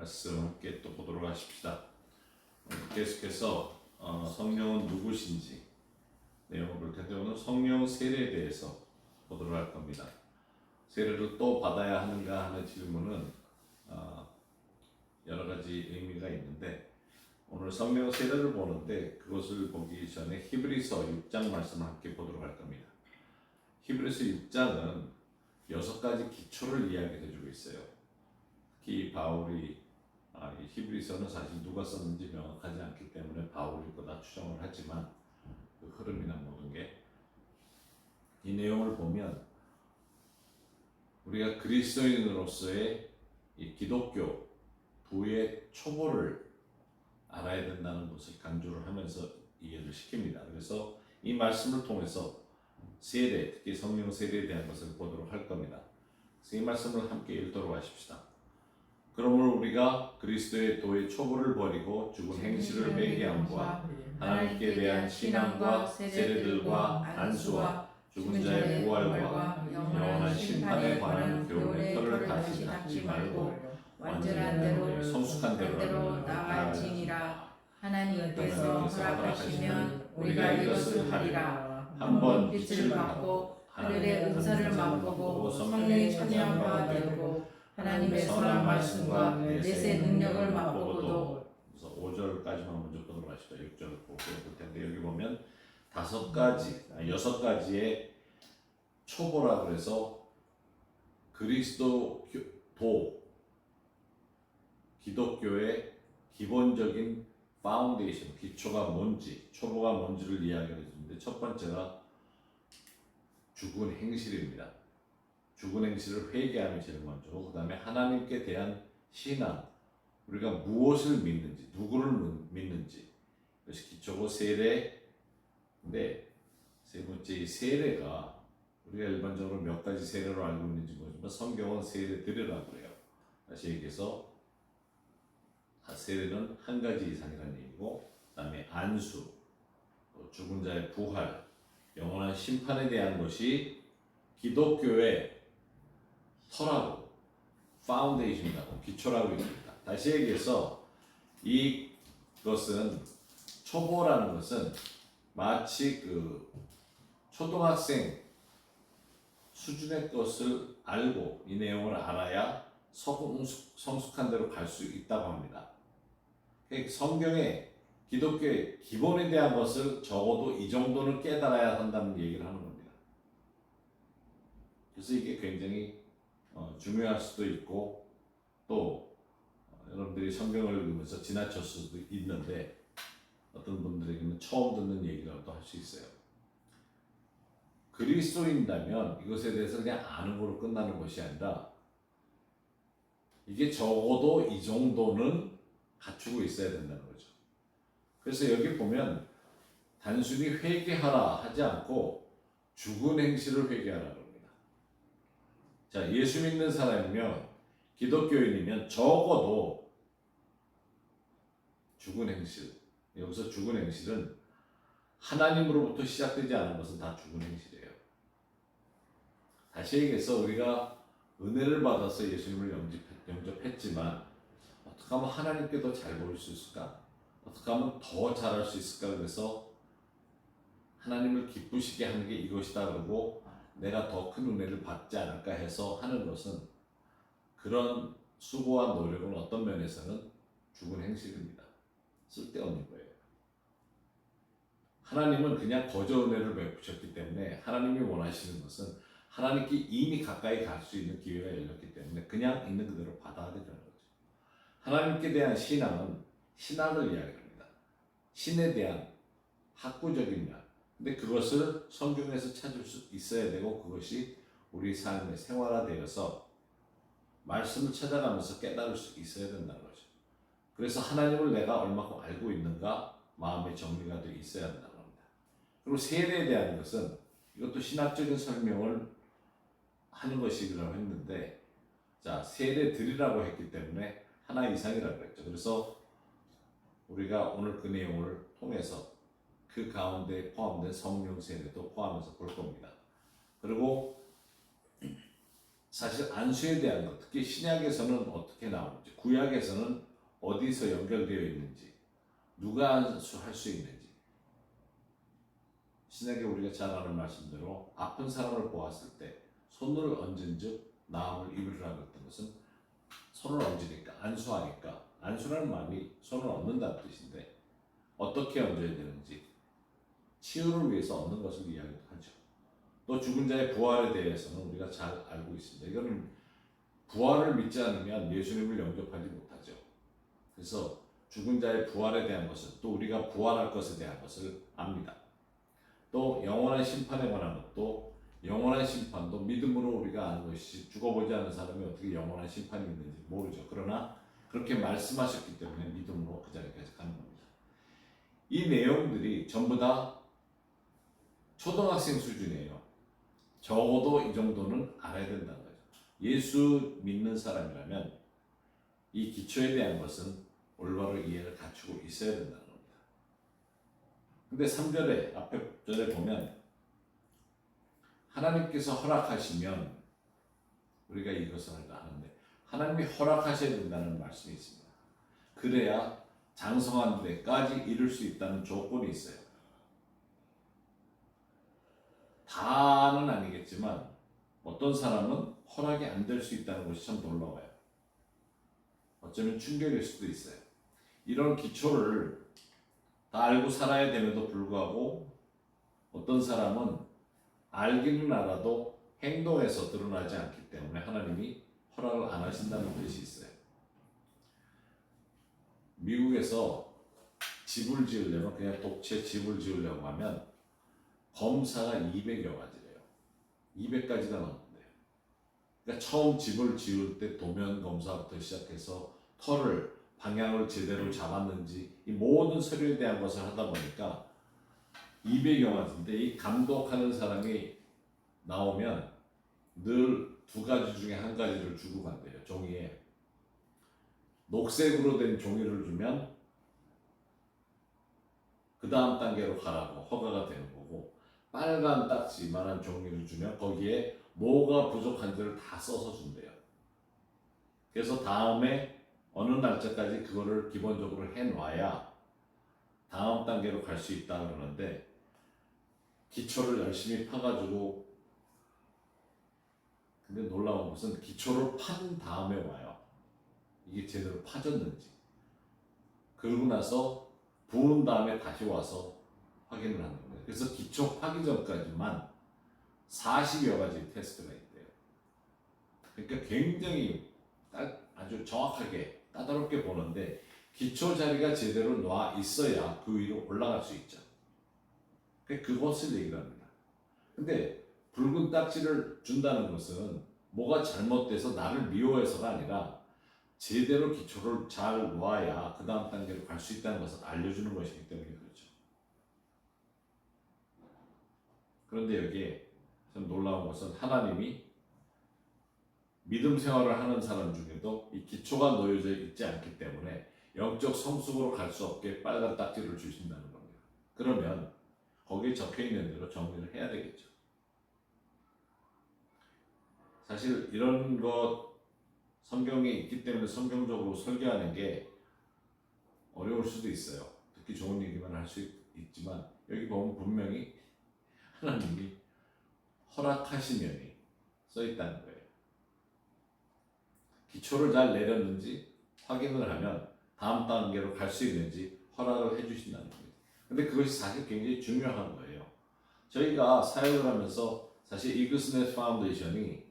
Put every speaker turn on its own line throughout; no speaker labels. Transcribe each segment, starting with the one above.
말씀 함께 또 보도록 하십시다. 계속해서 성령은 누구신지 내용을 볼 텐데 오늘 성령 세례에 대해서 보도록 할 겁니다. 세례를 또 받아야 하는가 하는 질문은 여러 가지 의미가 있는데 오늘 성령 세례를 보는데 그것을 보기 전에 히브리서 6장 말씀을 함께 보도록 할 겁니다. 히브리서 6장은 6가지 기초를 이야기해 주고 있어요. 특히 바울이 이 히브리서는 사실 누가 썼는지 명확하지 않기 때문에 바울이 거다 추정을 하지만 그 흐름이나 모든 게 이 내용을 보면 우리가 그리스도인으로서의 이 기독교 부의 초보를 알아야 된다는 것을 강조를 하면서 이해를 시킵니다. 그래서 이 말씀을 통해서 세례, 특히 성령 세례에 대한 것을 보도록 할 겁니다. 그래서 이 말씀을 함께 읽도록 하십시다. 그러므로 우리가 그리스도의 도의 초보를 버리고 죽은 행실을 회개함과 하나님께 대한 신앙과 세례들과 안수와 죽은 자의 부활과 영원한 심판에 관한 교훈의 털을 다시 닫지 말고
완전한 대로
성숙한 대로
나아갈지니라. 하나님께서 허락하시면 우리가 이것을 하리라. 한번 빛을 받고 하늘의 은사를 맛보고 성령의 찬양과 되고 하나님의 선한 말씀과 내세 능력을 맛보고도.
그래서 5절까지만 먼저 보도록 하시죠. 6절을 보고 볼 텐데 여기 보면 6가지의 초보라 그래서 그리스도 도 기독교의 기본적인 파운데이션, 기초가 뭔지, 초보가 뭔지를 이야기해 주는데 첫 번째가 죽은 행실입니다. 죽은 행실을 회개함이 제일 먼저고 그 다음에 하나님께 대한 신앙, 우리가 무엇을 믿는지, 누구를 믿는지 그것이 기초고 세례인데 세 번째 이 세례가 우리가 일반적으로 몇 가지 세례로 알고 있는지 모르지만 성경은 세례들이라고 그래요. 다시 얘기해서 세례는 한 가지 이상이라는 얘기고 그 다음에 안수, 죽은 자의 부활, 영원한 심판에 대한 것이 기독교의 터라고 파운데이션이라고 기초라고 얘기합니다. 다시 얘기해서 이것은 초보라는 것은 마치 그 초등학생 수준의 것을 알고 이 내용을 알아야 성숙한 대로 갈 수 있다고 합니다. 성경의 기독교의 기본에 대한 것을 적어도 이 정도는 깨달아야 한다는 얘기를 하는 겁니다. 그래서 이게 굉장히 중요할 수도 있고 또 여러분들이 성경을 읽으면서 지나칠 수도 있는데 어떤 분들에게는 처음 듣는 얘기라도 할 수 있어요. 그리스도인이라면 이것에 대해서 그냥 아는 걸로 끝나는 것이 아니라 이게 적어도 이 정도는 갖추고 있어야 된다는 거죠. 그래서 여기 보면 단순히 회개하라 하지 않고 죽은 행실을 회개하라 그럽니다. 자, 예수 믿는 사람이면 기독교인이면 적어도 죽은 행실, 여기서 죽은 행실은 하나님으로부터 시작되지 않은 것은 다 죽은 행실이에요. 다시 얘기해서 우리가 은혜를 받아서 예수님을 영접했지만 어떻게 하면 하나님께 더 잘 보일 수 있을까? 어떻게 하면 더 잘할 수 있을까? 그래서 하나님을 기쁘시게 하는 게 이것이다 그러고 내가 더 큰 은혜를 받지 않을까 해서 하는 것은 그런 수고와 노력은 어떤 면에서는 죽은 행실입니다. 쓸데없는 거예요. 하나님은 그냥 거저 은혜를 베푸셨기 때문에 하나님이 원하시는 것은 하나님께 이미 가까이 갈 수 있는 기회가 열렸기 때문에 그냥 있는 그대로 받아들이는 거죠. 하나님께 대한 신앙은 신학을 이야기합니다. 신에 대한 학구적인 면. 근데 그것을 성경에서 찾을 수 있어야 되고 그것이 우리 삶의 생활화되어서 말씀을 찾아가면서 깨달을 수 있어야 된다는 거죠. 그래서 하나님을 내가 얼마큼 알고 있는가 마음의 정리가 되어 있어야 된다고 합니다. 그리고 세례에 대한 것은 이것도 신학적인 설명을 하는 것이라고 했는데 자 세례들이라고 했기 때문에 하나 이상이라고 했죠. 그래서 우리가 오늘 그 내용을 통해서 그 가운데 포함된 성령 세례도 포함해서 볼 겁니다. 그리고 사실 안수에 대한 것, 특히 신약에서는 어떻게 나오는지, 구약에서는 어디서 연결되어 있는지, 누가 안수할 수 있는지, 신약에 우리가 잘 아는 말씀대로 아픈 사람을 보았을 때 손을 얹은즉 나음을 입으리라고 했던 것은 손을 얹으니까, 안수하니까, 안수라는 말이 손을 얹는다는 뜻인데 어떻게 얹어야 되는지, 치유를 위해서 얻는 것을 이야기도 하죠. 또 죽은 자의 부활에 대해서는 우리가 잘 알고 있습니다. 이거는 부활을 믿지 않으면 예수님을 영접하지 못하죠. 그래서 죽은 자의 부활에 대한 것을, 또 우리가 부활할 것에 대한 것을 압니다. 또 영원한 심판에 관한 것도, 영원한 심판도 믿음으로 우리가 아는 것이, 죽어보지 않은 사람이 어떻게 영원한 심판이 있는지 모르죠. 그러나 그렇게 말씀하셨기 때문에 믿음으로 그 자리까지 가는 겁니다. 이 내용들이 전부 다 초등학생 수준이에요. 적어도 이 정도는 알아야 된다는 거죠. 예수 믿는 사람이라면 이 기초에 대한 것은 올바른 이해를 갖추고 있어야 된다는 겁니다. 근데 3절에, 앞에 절에 보면 하나님께서 허락하시면 우리가 이것을 하는데, 하나님이 허락하셔야 된다는 말씀이 있습니다. 그래야 장성한 데까지 이룰 수 있다는 조건이 있어요. 다는 아니겠지만 어떤 사람은 허락이 안 될 수 있다는 것이 참 놀라워요. 어쩌면 충격일 수도 있어요. 이런 기초를 다 알고 살아야 됨에도 불구하고 어떤 사람은 알기는 알아도 행동에서 드러나지 않기 때문에 하나님이 허락을 안 하신다는 뜻이 있어요. 미국에서 집을 지으려면, 그냥 독채 집을 지으려고 하면 검사가 200여 가지래요. 200가지가 넘는데요. 그러니까 처음 집을 지을 때 도면 검사부터 시작해서 터를, 방향을 제대로 잡았는지 이 모든 서류에 대한 것을 하다 보니까 200여 가지인데, 이 감독하는 사람이 나오면 늘 2가지 중에 1가지를 주고 간대요. 종이에 녹색으로 된 종이를 주면 그 다음 단계로 가라고 허가가 되는 거고, 빨간 딱지만한 종이를 주면 거기에 뭐가 부족한지를 다 써서 준대요. 그래서 다음에 어느 날짜까지 그거를 기본적으로 해놔야 다음 단계로 갈 수 있다 그러는데, 기초를 열심히 파가지고, 근데 놀라운 것은 기초를 판 다음에 와요. 이게 제대로 파졌는지. 그러고 나서 부은 다음에 다시 와서 확인을 하는 거예요. 그래서 기초 파기 전까지만 40여 가지 테스트가 있대요. 그러니까 굉장히 아주 정확하게 까다롭게 보는데, 기초 자리가 제대로 놔 있어야 그 위로 올라갈 수 있죠. 그것을 얘기를 합니다. 근데 붉은 딱지를 준다는 것은 뭐가 잘못돼서 나를 미워해서가 아니라 제대로 기초를 잘 놓아야 그 다음 단계로 갈 수 있다는 것을 알려주는 것이기 때문에 그렇죠. 그런데 여기에 참 놀라운 것은 하나님이 믿음 생활을 하는 사람 중에도 이 기초가 놓여져 있지 않기 때문에 영적 성숙으로 갈 수 없게 빨간 딱지를 주신다는 겁니다. 그러면 거기에 적혀 있는 대로 정리를 해야 되겠죠. 사실 이런 것 성경에 있기 때문에 성경적으로 설교하는 게 어려울 수도 있어요. 듣기 좋은 얘기만 할 수 있지만 여기 보면 분명히 하나님이 허락하시면이 써 있다는 거예요. 기초를 잘 내렸는지 확인을 하면 다음 단계로 갈 수 있는지 허락을 해주신다는 겁니다. 근데 그것이 사실 굉장히 중요한 거예요. 저희가 사역을 하면서 사실 이글스넷 파운데이션이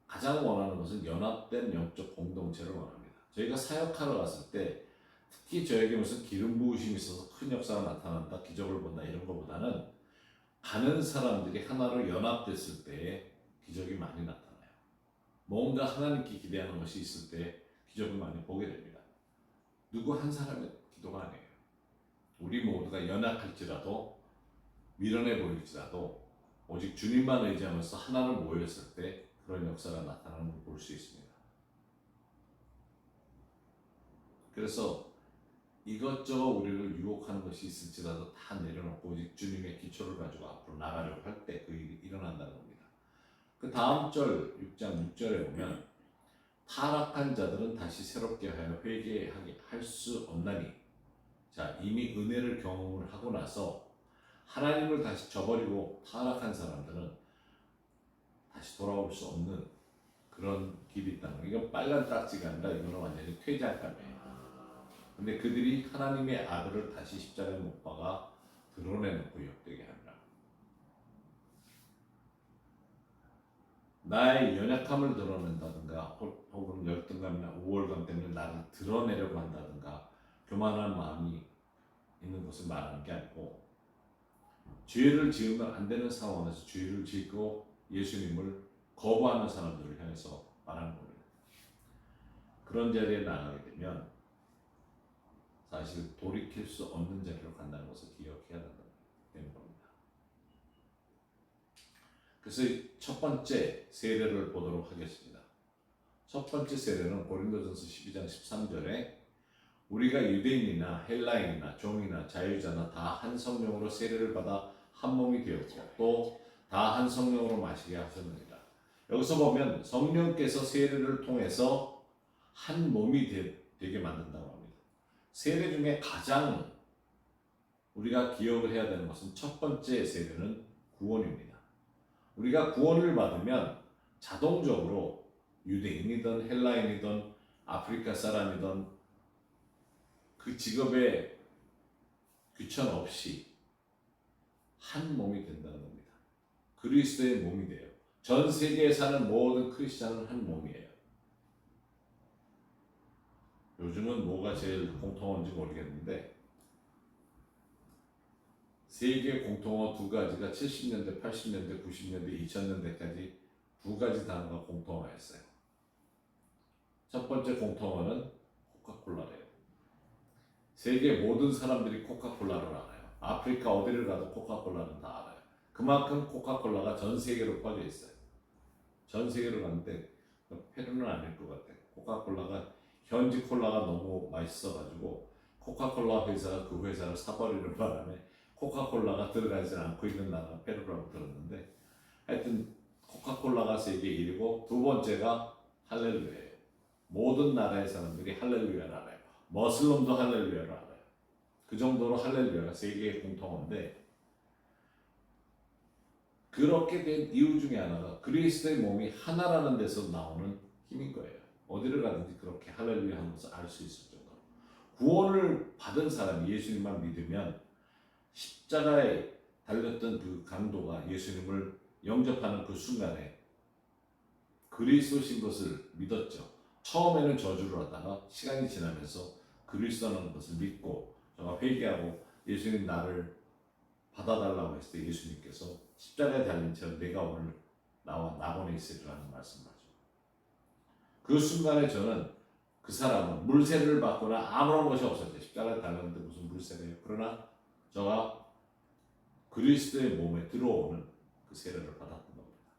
가장 원하는 것은 연합된 영적 공동체를 원합니다. 저희가 사역하러 갔을 때 특히 저에게 무슨 기름 부으심이 있어서 큰 역사가 나타난다, 기적을 본다 이런 것보다는 가는 사람들이 하나로 연합됐을 때 기적이 많이 나타나요. 뭔가 하나님께 기대하는 것이 있을 때 기적을 많이 보게 됩니다. 누구 한 사람의 기도가 아니에요. 우리 모두가 연약할지라도, 미련해 보일지라도 오직 주님만 의지하면서 하나로 모였을 때 그런 역사가 나타나는 걸 볼 수 있습니다. 그래서 이것저것 우리를 유혹하는 것이 있을지라도 다 내려놓고 오직 주님의 기초를 가지고 앞으로 나가려고 할 때 그 일이 일어난다는 겁니다. 그 다음 절 6장 6절에 보면 타락한 자들은 다시 새롭게 하여 회개하게 할 수 없나니, 자, 이미 은혜를 경험을 하고 나서 하나님을 다시 저버리고 타락한 사람들은 다시 돌아올 수 없는 그런 길이 있다는 거예요. 이건 빨간 딱지가 아니라 이거는 완전히 퇴장감이에요. 근데 그들이 하나님의 아들을 다시 십자가에 못 박아 드러내놓고 욕되게 한다. 나의 연약함을 드러낸다든가 혹은 열등감이나 우월감 때문에 나를 드러내려고 한다든가 교만한 마음이 있는 것을 말하는 게 아니고, 죄를 지으면 안 되는 상황에서 죄를 짓고 예수님을 거부하는 사람들을 향해서 말하는 겁니다. 그런 자리에 나가게 되면 사실 돌이킬 수 없는 자리로 간다는 것을 기억해야 되는 겁니다. 그래서 첫 번째 세례를 보도록 하겠습니다. 첫 번째 세례는 고린도전서 12장 13절에 우리가 유대인이나 헬라인이나 종이나 자유자나 다 한 성령으로 세례를 받아 한 몸이 되었고 또 다 한 성령으로 마시게 하셨느니라. 여기서 보면 성령께서 세례를 통해서 한 몸이 되게 만든다고 합니다. 세례 중에 가장 우리가 기억을 해야 되는 것은 첫 번째 세례는 구원입니다. 우리가 구원을 받으면 자동적으로 유대인이든 헬라인이든 아프리카 사람이든 그 직업에 귀천 없이 한 몸이 된다는 겁니다. 그리스도의 몸이 돼요. 전 세계에 사는 모든 크리스찬은 한 몸이에요. 요즘은 뭐가 제일 공통어인지 모르겠는데 세계 공통어 두 가지가 70년대, 80년대, 90년대, 2000년대까지 두 가지 단어가 공통어였어요. 첫 번째 공통어는 코카콜라래요. 세계 모든 사람들이 코카콜라를 알아요. 아프리카 어디를 가도 코카콜라는 다 알아요. 그만큼 코카콜라가 전 세계로 퍼져 있어요. 전 세계로 갔는데 페루는 아닐 것 같아요. 코카콜라가 현지 콜라가 너무 맛있어가지고 코카콜라 회사가 그 회사를 사버리는 바람에 코카콜라가 들어가지 않고 있는 나라가 페루라고 들었는데, 하여튼 코카콜라가 세계 1위고 두 번째가 할렐루야예요. 모든 나라의 사람들이 할렐루야를 알아요. 머슬럼도 할렐루야를 알아요. 그 정도로 할렐루야가 세계의 공통어인데, 그렇게 된 이유 중에 하나가 그리스도의 몸이 하나라는 데서 나오는 힘인 거예요. 어디를 가든지 그렇게 할렐루야 하는 것을 알 수 있을 정도로. 구원을 받은 사람이 예수님만 믿으면 십자가에 달렸던 그 강도가 예수님을 영접하는 그 순간에 그리스도신 것을 믿었죠. 처음에는 저주를 하다가 시간이 지나면서 그리스도라는 것을 믿고 정말 회개하고 예수님 나를 받아달라고 했을 때 예수님께서 십자가에 달린 채로 내가 오늘 나와 낙원에 있으리라는 말씀하죠. 그 순간에 저는 그 사람은 물세례를 받거나 아무런 것이 없었죠. 십자가에 달렸는데 무슨 물세례예요. 그러나 저가 그리스도의 몸에 들어오는 그 세례를 받았던 겁니다.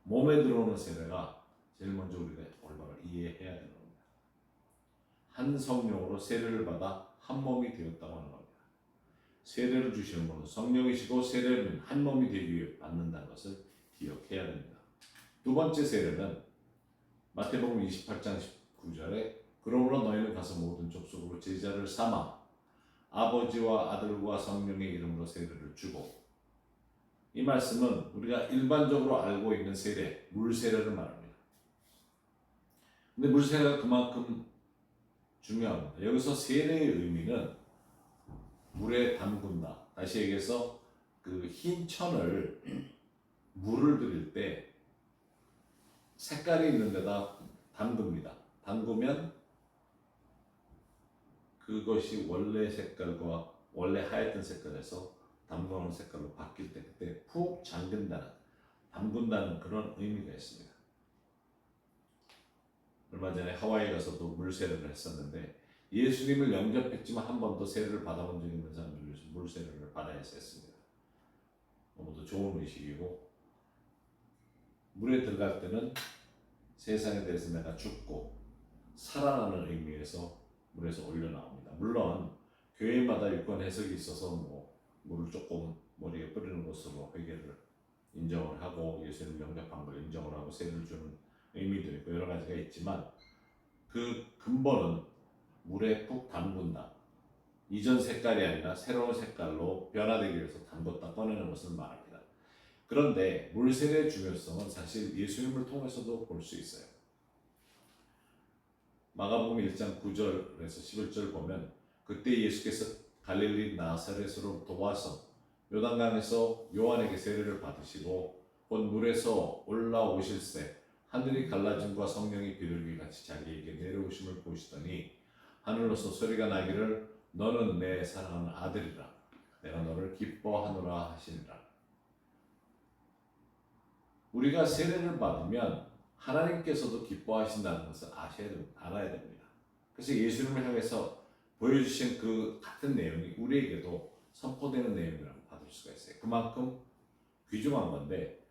몸에 들어오는 세례가 제일 먼저 우리가 올바로 이해해야 되는 겁니다. 한 성령으로 세례를 받아 한 몸이 되었다고 하는 겁니다. 세례를 주시는 분은 성령이시고 세례는 한 몸이 되기 위해 받는다는 것을 기억해야 됩니다. 두 번째 세례는 마태복음 28장 19절에 그러므로 너희는 가서 모든 족속으로 제자를 삼아 아버지와 아들과 성령의 이름으로 세례를 주고, 이 말씀은 우리가 일반적으로 알고 있는 세례, 물세례를 말합니다. 근데 물세례가 그만큼 중요합니다. 여기서 세례의 의미는 물에 담근다. 다시 얘기해서 그 흰 천을 물을 들일 때 색깔이 있는 데다 담급니다. 담그면 그것이 원래 색깔과 원래 하였던 색깔에서 담궈놓은 색깔로 바뀔 때 그때 푹 담근다는 그런 의미가 있습니다. 얼마 전에 하와이 가서도 물세례를 했었는데 예수님을 영접했지만 한 번도 세례를 받아본 적이 있는 사람들을 위해서 물세례를 받아야 했습니다. 너무도 좋은 의식이고, 물에 들어갈 때는 세상에 대해서 내가 죽고 살아나는 의미에서 물에서 올려 나옵니다. 물론 교회마다 유권 해석이 있어서 물을 조금 머리에 뿌리는 것으로 회개를 인정을 하고 예수님 영접한 걸 인정을 하고 세를 주는 의미도 있고 여러 가지가 있지만 그 근본은 물에 푹 담근다. 이전 색깔이 아니라 새로운 색깔로 변화되기 위해서 담궜다 꺼내는 것을 말합니다. 그런데 물세례의 중요성은 사실 예수님을 통해서도 볼 수 있어요. 마가복음 1장 9절에서 11절 보면 그때 예수께서 갈릴리 나사렛으로부터 와서 요단강에서 요한에게 세례를 받으시고 곧 물에서 올라오실새 하늘이 갈라짐과 성령이 비둘기 같이 자기에게 내려오심을 보시더니 하늘로서 소리가 나기를 너는 내 사랑하는 아들이라 내가 너를 기뻐하노라 하시니라. 우리가 세례를 받으면 하나님께서도 기뻐하신다는 것을 알아야 됩니다. 그래서 예수님을 향해서 보여주신 그 같은 내용이 우리에게도 선포되는 내용이라고 받을 수가 있어요. 그만큼 귀중한 건데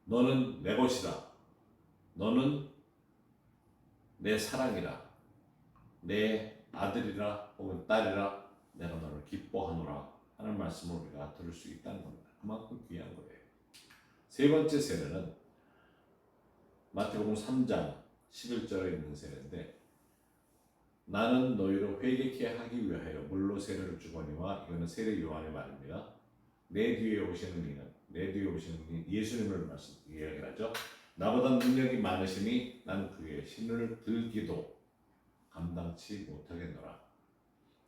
너는 내 것이다. 너는 내 사랑이라. 내 아들이라 혹은 딸이라 내가 너를 기뻐하노라 하는 말씀을 우리가 들을 수 있다는 겁니다. 그만큼 귀한 거예요. 세 번째 세례는 마태복음 3장 11절에 있는 세례인데 나는 너희를 회개케 하기 위하여 물로 세례를 주거니와 이거는 세례 요한의 말입니다. 내 뒤에 오시는 이는 예수님을 이야기를 하죠. 나보다 능력이 많으시니 나는 그의 신을 들기도 감당치 못하겠노라.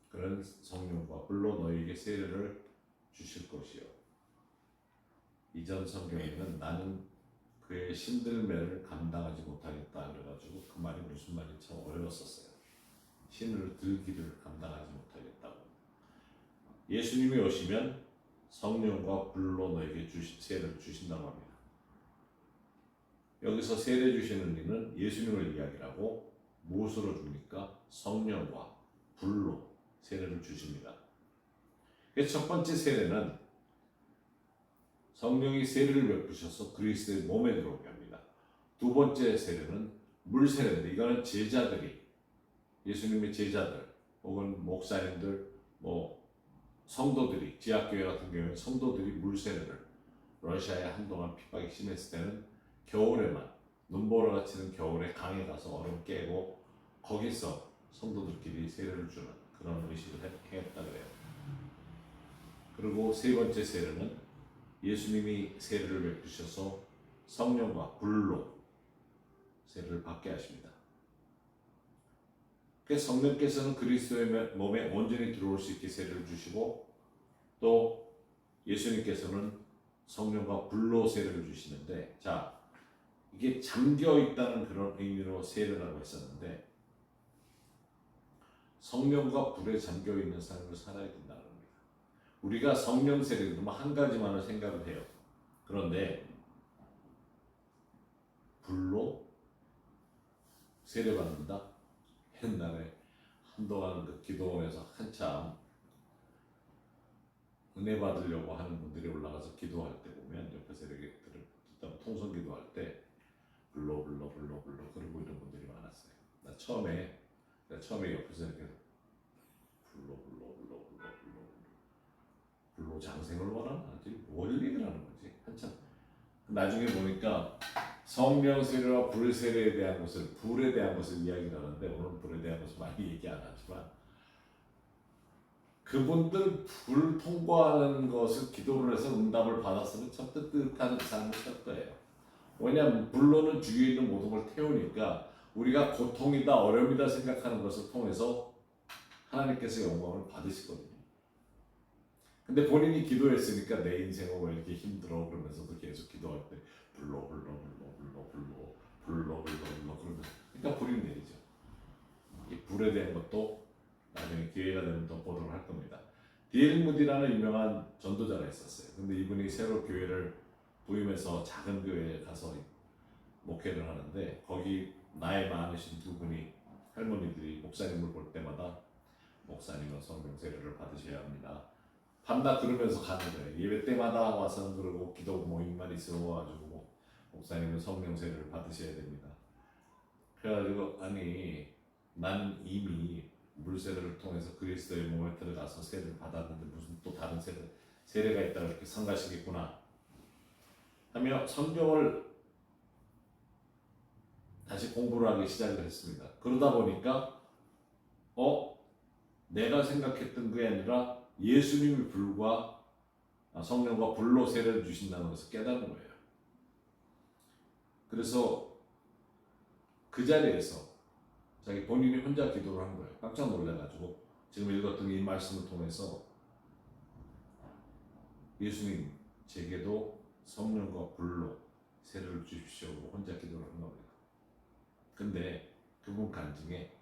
그런 성령과 불로 너희에게 세례를 주실 것이요. 이전 성경에는 나는 그의 신들매를 감당하지 못하겠다 그래가지고 그 말이 무슨 말인지 참 어려웠었어요. 신을 들기를 감당하지 못하겠다고. 예수님이 오시면 성령과 불로 너에게 세례를 주신다고 합니다. 여기서 세례 주시는 이는 예수님을 이야기하고 무엇으로 줍니까? 성령과 불로 세례를 주십니다. 첫 번째 세례는 성령이 세례를 베푸셔서 그리스도의 몸에 들어오게 합니다. 두 번째 세례는 물 세례인데 이거는 제자들이 예수님의 제자들 혹은 목사님들 성도들이 지하교회 같은 경우에 성도들이 물 세례를 러시아에 한동안 핍박이 심했을 때는 겨울에만 눈보라가 치는 겨울에 강에 가서 얼음 깨고 거기서 성도들끼리 세례를 주는 그런 의식을 했다 그래요. 그리고 세 번째 세례는 예수님이 세례를 베푸셔서 성령과 불로 세례를 받게 하십니다. 그래서 성령께서는 그리스도의 몸에 온전히 들어올 수 있게 세례를 주시고 또 예수님께서는 성령과 불로 세례를 주시는데 자 이게 잠겨 있다는 그런 의미로 세례라고 했었는데 성령과 불에 잠겨 있는 삶을 살아야 된다는 겁니다. 우리가 성령 세례 그러면 한 가지만을 생각을 해요. 그런데 불로 세례 받는다? 옛날에 한동안 그 기도원에서 한참 은혜 받으려고 하는 분들이 올라가서 기도할 때 보면 옆에서 이렇게 듣다 통성 기도할 때 불로 그러고 이런 분들이 많았어요. 나 처음에 옆에서 이렇게 불로 장생을 원하나? 뭘 얘기를 하는 거지? 한참 나중에 보니까 성령 세례와 불 세례에 대한 것을 불에 대한 것을 이야기를 하는데 오늘 불에 대한 것을 많이 얘기 안 하지만 그분들 불 통과하는 것을 기도를 해서 응답을 받았으면 참 뜨뜻한 삶을 살 거예요. 왜냐하면 불로는 주위에 있는 모든 걸 태우니까 우리가 고통이다 어려움이다 생각하는 것을 통해서 하나님께서 영광을 받으시거든요. 근데 본인이 기도했으니까 내 인생은 왜 이렇게 힘들어 그러면서도 계속 기도할 때 불로 그러면 그러니까 불이 내리죠. 이 불에 대한 것도 나중에 기회가 되면 더 보도록 할 겁니다. D.L. 무디라는 유명한 전도자가 있었어요. 근데 이분이 새로 교회를 부임해서 작은 교회에 가서 목회를 하는데 거기 나이 많으신 두 분이 할머니들이 목사님을 볼 때마다 목사님은 성령 세례를 받으셔야 합니다. 밤낮 들으면서 가는 거예요. 예배 때마다 와서 그러고 기도 모임만 있어가지고 목사님은 성령 세례를 받으셔야 됩니다. 그래가지고 아니 난 이미 물 세례를 통해서 그리스도의 몸에 들어가서 세례를 받았는데 무슨 또 다른 세례가 있다고 이렇게 성가시겠구나. 하며 성경을 다시 공부를 하기 시작을 했습니다. 그러다 보니까 내가 생각했던 게 아니라 예수님이 불과 성령과 불로 세례를 주신다는 것을 깨달은 거예요. 그래서 그 자리에서 자기 본인이 혼자 기도를 한 거예요. 깜짝 놀라가지고 지금 읽었던 이 말씀을 통해서 예수님 제게도 성령과 불로 세례를 주십시오. 혼자 기도를 한 겁니다. 근데 그분 간증에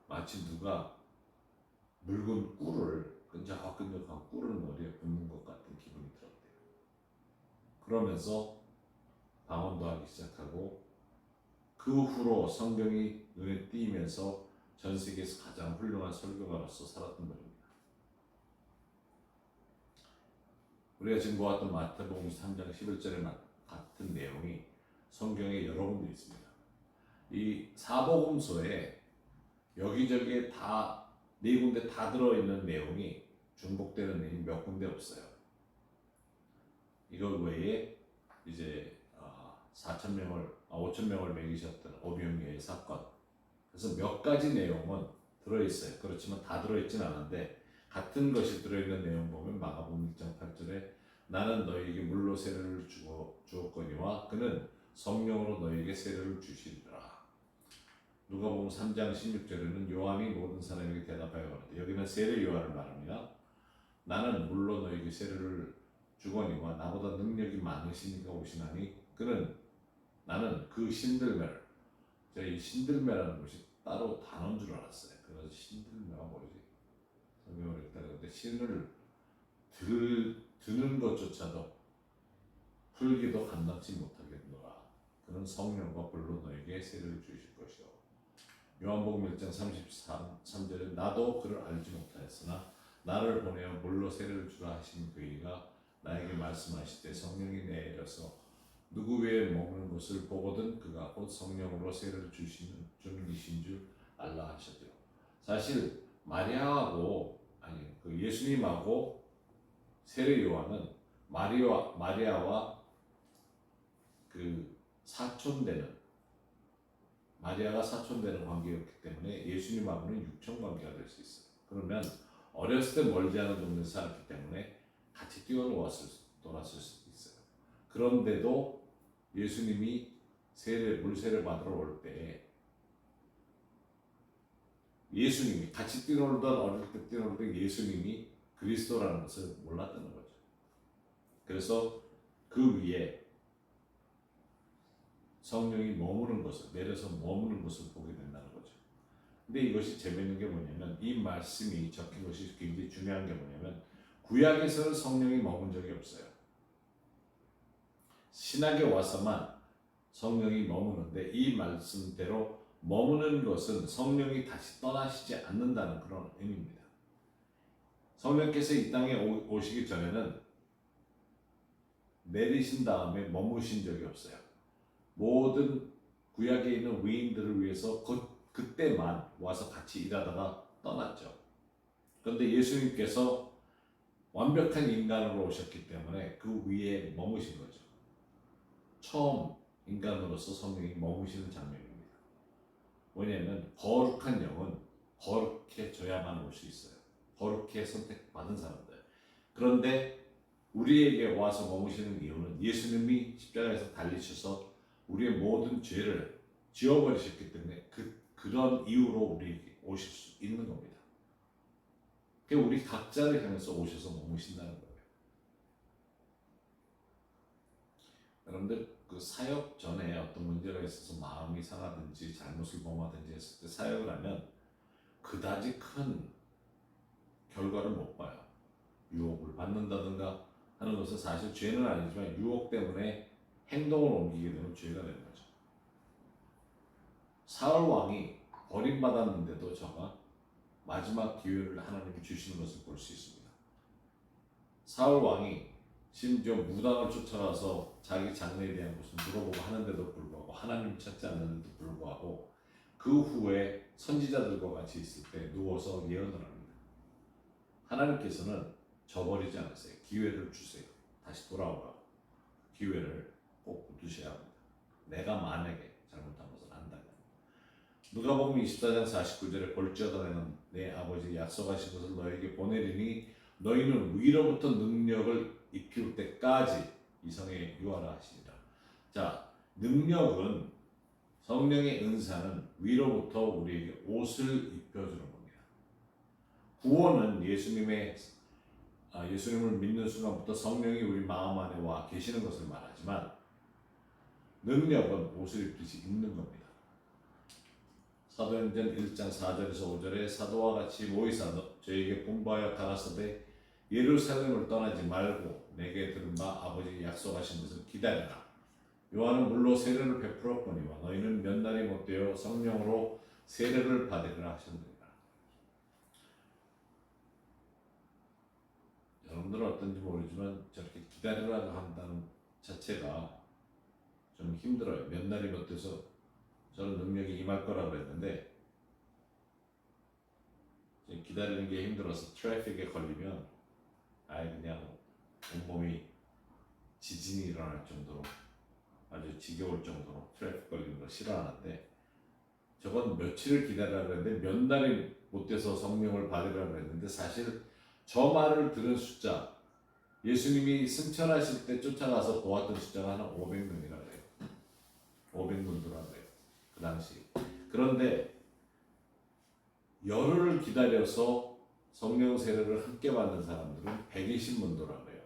마치 누가 묽은 꿀을 끈적끈적한 꿀을 머리에 붓는 것 같은 기분이 들었대요. 그러면서 방언도 하기 시작하고 그 후로 성경이 눈에 띄면서 전 세계에서 가장 훌륭한 설교가로서 살았던 분입니다. 우리가 지금 보았던 마태복음 3장 11절에 같은 내용이 성경에 여러 군데 있습니다. 이 사복음서에 여기저기에 다 네 군데 다 들어있는 내용이 중복되는 내용이 몇 군데 없어요. 이걸 외에 이제 5천 명을 먹이셨던 오병이어의 사건. 그래서 몇 가지 내용은 들어있어요. 그렇지만 다 들어있진 않은데 같은 것이 들어있는 내용 보면 마가복음 1장 8절에 나는 너희에게 물로 세례를 주었거니와 그는 성령으로 너희에게 세례를 주시리라. 누가복음 3장 16절에는 요한이 모든 사람에게 대답하여 가로되 여기는 세례 요한을 말합니다. 나는 물로 너희에게 세례를 주거니와 나보다 능력이 많으시니까 오시나니 그는 나는 그 신들매를 제가 이 신들매라는 것이 따로 단어인 줄 알았어요. 그래서 신들매가 뭐지? 성경을 읽다 그런데 신을 드는 것조차도 풀기도 감당치 못하겠노라. 그는 성령과 불로 너에게 세례를 주실 것이요. 요한복음 1장 33절에 나도 그를 알지 못하였으나 나를 보내어 물로 세례를 주라 하신 그이가 나에게 말씀하실 때 성령이 내려서 누구 위에 머무는 것을 보거든 그가 곧 성령으로 세례를 주시는 이신 줄 알라 하셨죠. 사실 마리아하고 그 예수님하고 세례 요한은 마리아와 그 사촌되는 마리아가 사촌되는 관계였기 때문에 예수님하고는 육청 관계가 될 수 있어요. 그러면 어렸을 때 멀지 않은 동네에서 살았기 때문에 같이 뛰어놀았을 수도 있어요. 그런데도 예수님이 물세례 받으러 올 때 예수님이 같이 뛰놀던 어릴 때 뛰놀던 예수님이 그리스도라는 것을 몰랐다는 거죠. 그래서 그 위에 성령이 내려서 머무는 것을 보게 된다는 거죠. 근데 이것이 재밌는 게 뭐냐면 이 말씀이 적힌 것이 굉장히 중요한 게 뭐냐면 구약에서는 성령이 머문 적이 없어요. 신약에 와서만 성령이 머무는데 이 말씀대로 머무는 것은 성령이 다시 떠나시지 않는다는 그런 의미입니다. 성령께서 이 땅에 오시기 전에는 내리신 다음에 머무신 적이 없어요. 모든 구약에 있는 위인들을 위해서 그때만 와서 같이 일하다가 떠났죠. 그런데 예수님께서 완벽한 인간으로 오셨기 때문에 그 위에 머무신 거죠. 처음 인간으로서 성령이 머무시는 장면입니다. 뭐냐면 거룩한 영은 거룩해져야만 올 수 있어요. 거룩해 선택받은 사람들. 그런데 우리에게 와서 머무시는 이유는 예수님이 십자가에서 달리셔서 우리의 모든 죄를 지워버리셨기 때문에 그런 이유로 우리에게 오실 수 있는 겁니다. 그러니까 우리 각자를 향해서 오셔서 머무신다는 거예요. 여러분들 그 사역 전에 어떤 문제가 있어서 마음이 상하든지 잘못을 범하든지 했을 때 사역을 하면 그다지 큰 결과를 못 봐요. 유혹을 받는다든가 하는 것은 사실 죄는 아니지만 유혹 때문에 행동을 옮기게 되면 죄가 되는 거죠. 사울 왕이 버림받았는데도 저가 마지막 기회를 하나님이 주시는 것을 볼 수 있습니다. 사울 왕이 심지어 무당을 쫓아가서 자기 장래에 대한 것을 물어보고 하는데도 불구하고 하나님 찾지 않는데도 불구하고 그 후에 선지자들과 같이 있을 때 누워서 예언을 합니다. 하나님께서는 저버리지 않으세요. 기회를 주세요. 다시 돌아오라고 기회를 꼭 붙드셔야 합니다. 내가 만약에 잘못한 것을 안다면. 누가복음 24장 49절에 볼지어다 내는 내 아버지 약속하신 것을 너에게 보내리니 너희는 위로부터 능력을 입힐 때까지 이 성에 유하라 하시니라. 자, 능력은 성령의 은사는 위로부터 우리에게 옷을 입혀주는 겁니다. 구원은 예수님을 믿는 순간부터 성령이 우리 마음 안에 와 계시는 것을 말하지만 능력은 옷을 입듯이 입는 겁니다. 사도행전 1장 4절에서 5절에 사도와 같이 모이사 저에게 분부하여 가라사대 예루살렘을 떠나지 말고 내게 들은 바 아버지 약속하신 것을 기다리라. 요한은 물로 세례를 베풀었거니와 너희는 몇 날이 못되어 성령으로 세례를 받으리라 하셨느니라. 여러분들은 어떤지 모르지만 저렇게 기다리라고 한다는 자체가 좀 힘들어요. 몇 날이 못돼서 저는 능력이 임할 거라고 그랬는데 기다리는 게 힘들어서 트래픽에 걸리면 아예 그냥 온몸이 지진이 일어날 정도로 아주 지겨울 정도로 트래픽 걸리는 걸 싫어하는데 저건 며칠을 기다리라고 했는데 몇 날이 못 돼서 성령을 받으라고 했는데 사실 저 말을 들은 숫자 예수님이 승천하실 때 쫓아가서 보았던 숫자가 한 500명이라 그래요. 500문도라 그래요. 그 당시. 그런데 열흘을 기다려서 성령 세례를 함께 받는 사람들은 120문도라 그래요.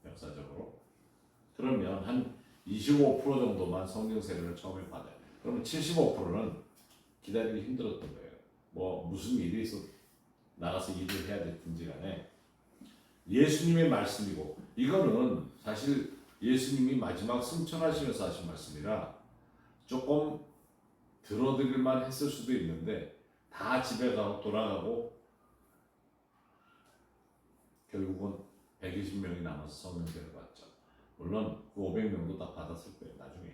역사적으로. 그러면 한 25% 정도만 성령 세례를 처음에 받아요. 그러면 75%는 기다리기 힘들었던 거예요. 뭐 무슨 일이 있어 나가서 일을 해야 될든지 간에 예수님의 말씀이고 이거는 사실 예수님이 마지막 승천하시면서 하신 말씀이라 조금 들어드릴만 했을 수도 있는데 다 집에 가고 돌아가고 결국은 120명이 남아서 성령세를 받죠. 물론 그 500명도 다 받았을 거예요. 나중에.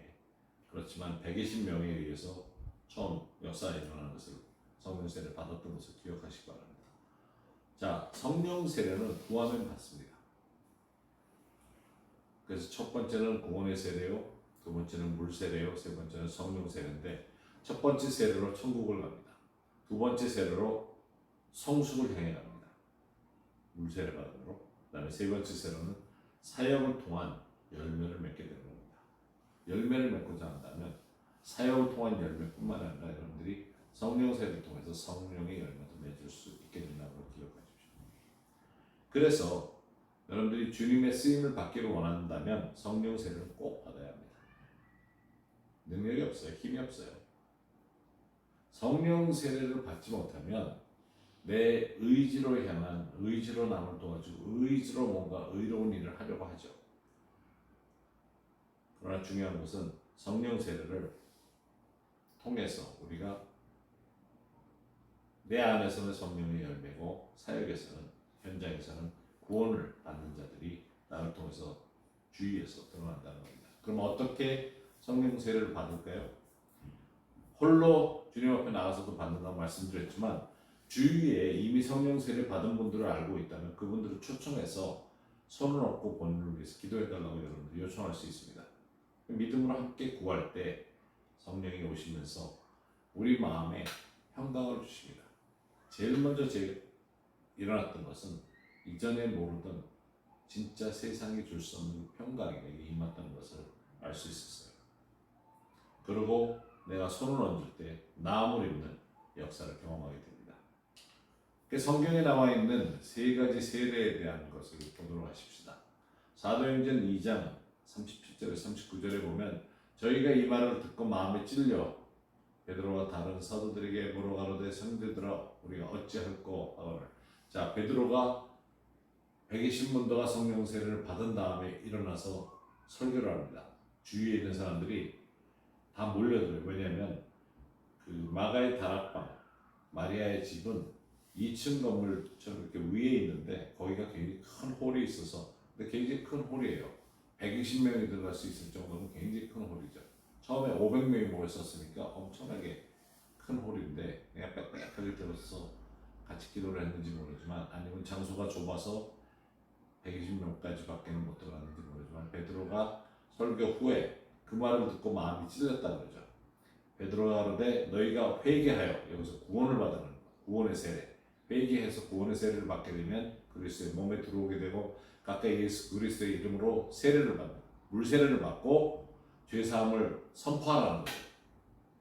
그렇지만 120명에 의해서 처음 역사에 일어난 것을 성령세를 받았던 것을 기억하시기 바랍니다. 자, 성령세례는 구하면 받습니다. 그래서 첫 번째는 구원의 세례요, 두 번째는 물세례요, 세 번째는 성령세례인데 첫 번째 세례로 천국을 갑니다. 두 번째 세례로 성숙을 향해 갑니다. 물세례 받음으로. 그 다음에 세 번째 세례는 사역을 통한 열매를 맺게 되는 겁니다. 열매를 맺고자 한다면 사역을 통한 열매뿐만 아니라 여러분들이 성령세례를 통해서 성령의 열매도 맺을 수 있게 된다는 걸 기억하십시오. 그래서 여러분들이 주님의 쓰임을 받기를 원한다면 성령세례를 꼭 받아야 합니다. 능력이 없어요. 힘이 없어요. 성령세례를 받지 못하면 내 의지로 남을 도와주고 의지로 뭔가 의로운 일을 하려고 하죠. 그러나 중요한 것은 성령 세례를 통해서 우리가 내 안에서는 성령의 열매고 사역에서는 현장에서는 구원을 받는 자들이 나를 통해서 주위에서 드러난다는 겁니다. 그럼 어떻게 성령 세례를 받을까요? 홀로 주님 앞에 나가서도 받는다고 말씀드렸지만 주위에 이미 성령 세례를 받은 분들을 알고 있다면 그분들을 초청해서 손을 얹고 본인을 위해서 기도해달라고 여러분들 요청할 수 있습니다. 믿음으로 함께 구할 때 성령이 오시면서 우리 마음에 평강을 주십니다. 제일 먼저 일어났던 것은 이전에 모르던 진짜 세상이 줄 수 없는 평강이 내게 임했다는 것을 알 수 있었어요. 그리고 내가 손을 얹을 때 나음을 입는 역사를 경험하게 됩니다. 성경에 나와 있는 세 가지 세례에 대한 것을 보도록 하십시다. 사도행전 2장 37절에 39절에 보면 저희가 이 말을 듣고 마음에 찔려 베드로와 다른 사도들에게 물어 가로되 형제들아 우리가 어찌할꼬 하거늘. 자, 베드로가 120문도가 성령 세례를 받은 다음에 일어나서 설교를 합니다. 주위에 있는 사람들이 다 몰려들어요. 왜냐하면 그 마가의 다락방 마리아의 집은 2층 건물처럼 이렇게 위에 있는데 거기가 굉장히 큰 홀이 있어서 근데 굉장히 큰 홀이에요. 120명이 들어갈 수 있을 정도면 굉장히 큰 홀이죠. 처음에 500명이 모였었으니까 엄청나게 큰 홀인데 그냥 빽빽하게 들어서 같이 기도를 했는지 모르지만 아니면 장소가 좁아서 120명까지밖에는 못 들어갔는지 모르지만 베드로가 설교 후에 그 말을 듣고 마음이 찔렸다 그러죠. 베드로가 그러되 너희가 회개하여, 여기서 구원을 받는 것, 구원의 세례, 회개해서 구원의 세례를 받게 되면 그리스도의 몸에 들어오게 되고 가까이 예수 그리스도의 이름으로 세례를 받는, 물 세례를 받고 죄 사함을 선포하라는 거예요.